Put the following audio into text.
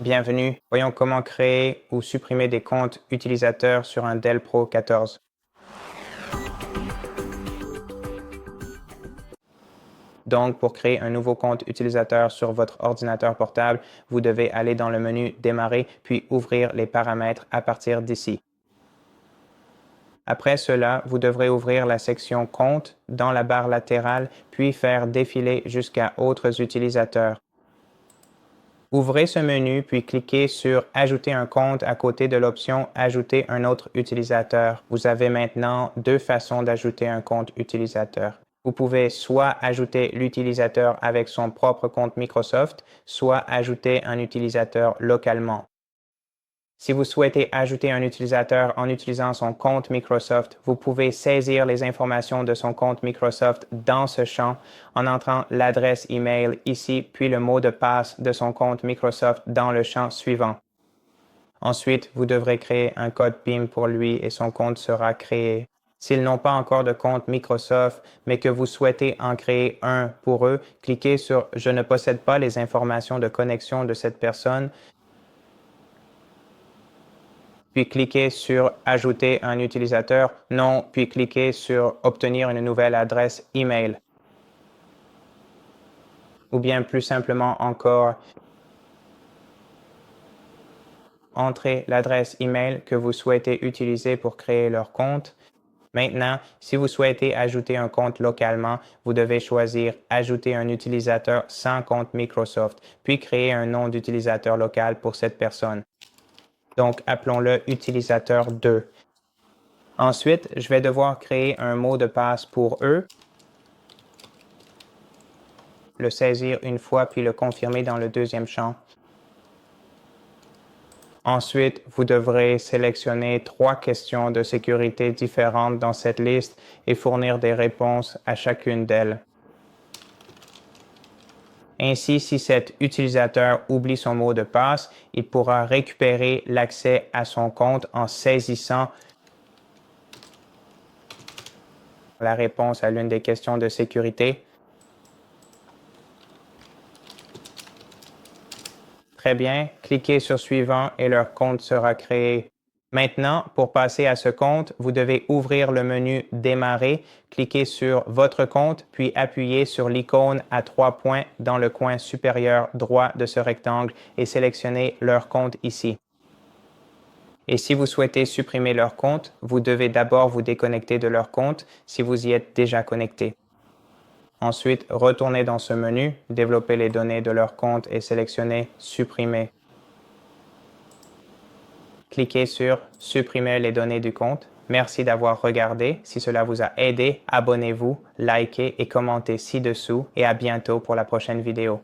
Bienvenue. Voyons comment créer ou supprimer des comptes utilisateurs sur un Dell Pro 14. Donc, pour créer un nouveau compte utilisateur sur votre ordinateur portable, vous devez aller dans le menu Démarrer, puis ouvrir les paramètres à partir d'ici. Après cela, vous devrez ouvrir la section Compte dans la barre latérale, puis faire défiler jusqu'à Autres utilisateurs. Ouvrez ce menu, puis cliquez sur Ajouter un compte à côté de l'option Ajouter un autre utilisateur. Vous avez maintenant deux façons d'ajouter un compte utilisateur. Vous pouvez soit ajouter l'utilisateur avec son propre compte Microsoft, soit ajouter un utilisateur localement. Si vous souhaitez ajouter un utilisateur en utilisant son compte Microsoft, vous pouvez saisir les informations de son compte Microsoft dans ce champ en entrant l'adresse email ici, puis le mot de passe de son compte Microsoft dans le champ suivant. Ensuite, vous devrez créer un code PIN pour lui et son compte sera créé. S'ils n'ont pas encore de compte Microsoft, mais que vous souhaitez en créer un pour eux, cliquez sur « Je ne possède pas les informations de connexion de cette personne », puis cliquez sur « Ajouter un utilisateur », non, puis cliquez sur « Obtenir une nouvelle adresse email ». Ou bien plus simplement encore, entrez l'adresse email que vous souhaitez utiliser pour créer leur compte. Maintenant, si vous souhaitez ajouter un compte localement, vous devez choisir « Ajouter un utilisateur sans compte Microsoft », puis créer un nom d'utilisateur local pour cette personne. Donc, appelons-le « Utilisateur 2 ». Ensuite, je vais devoir créer un mot de passe pour eux, le saisir une fois puis le confirmer dans le deuxième champ. Ensuite, vous devrez sélectionner 3 questions de sécurité différentes dans cette liste et fournir des réponses à chacune d'elles. Ainsi, si cet utilisateur oublie son mot de passe, il pourra récupérer l'accès à son compte en saisissant la réponse à l'une des questions de sécurité. Très bien, cliquez sur Suivant et leur compte sera créé. Maintenant, pour passer à ce compte, vous devez ouvrir le menu Démarrer, cliquer sur Votre compte, puis appuyer sur l'icône à 3 points dans le coin supérieur droit de ce rectangle et sélectionner leur compte ici. Et si vous souhaitez supprimer leur compte, vous devez d'abord vous déconnecter de leur compte si vous y êtes déjà connecté. Ensuite, retournez dans ce menu, développer les données de leur compte et sélectionnez Supprimer. Cliquez sur Supprimer les données du compte. Merci d'avoir regardé. Si cela vous a aidé, abonnez-vous, likez et commentez ci-dessous et à bientôt pour la prochaine vidéo.